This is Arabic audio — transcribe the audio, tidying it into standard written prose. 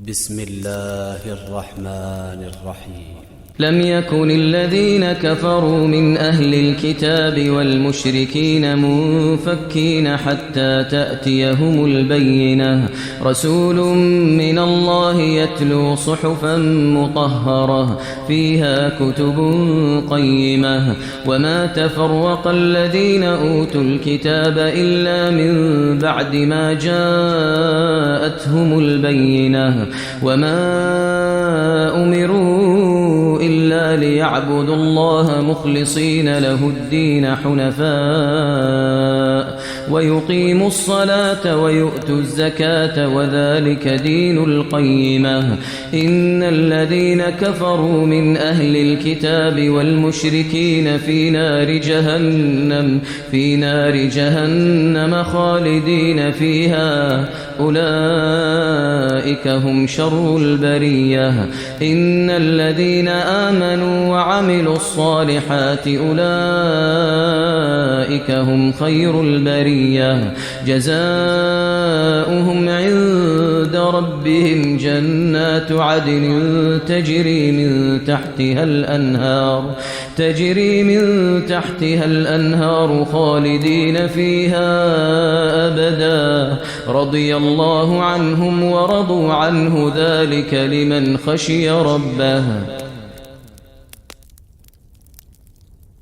بسم الله الرحمن الرحيم. لم يكن الذين كفروا من أهل الكتاب والمشركين منفكين حتى تأتيهم البينة. رسول من الله يتلو صحفا مطهرة فيها كتب قيمة وما تفرق الذين أوتوا الكتاب إلا من بعد ما جاءتهم البينة وما أمروا إلا ليعبدوا الله مخلصين له الدين حنفاء ويقيموا الصلاة ويؤتوا الزكاة وذلك دين القيمة. إن الذين كفروا من أهل الكتاب والمشركين في نار جهنم خالدين فيها أولئك هم شر البرية. إن الذين آمنوا وعملوا الصالحات أولئك هم خير البرية. جزاؤهم عند ربهم جنات عدن تجري من تحتها الأنهار خالدين فيها أبدا رضي الله عنهم ورضوا عنه ذلك لمن خشي ربه.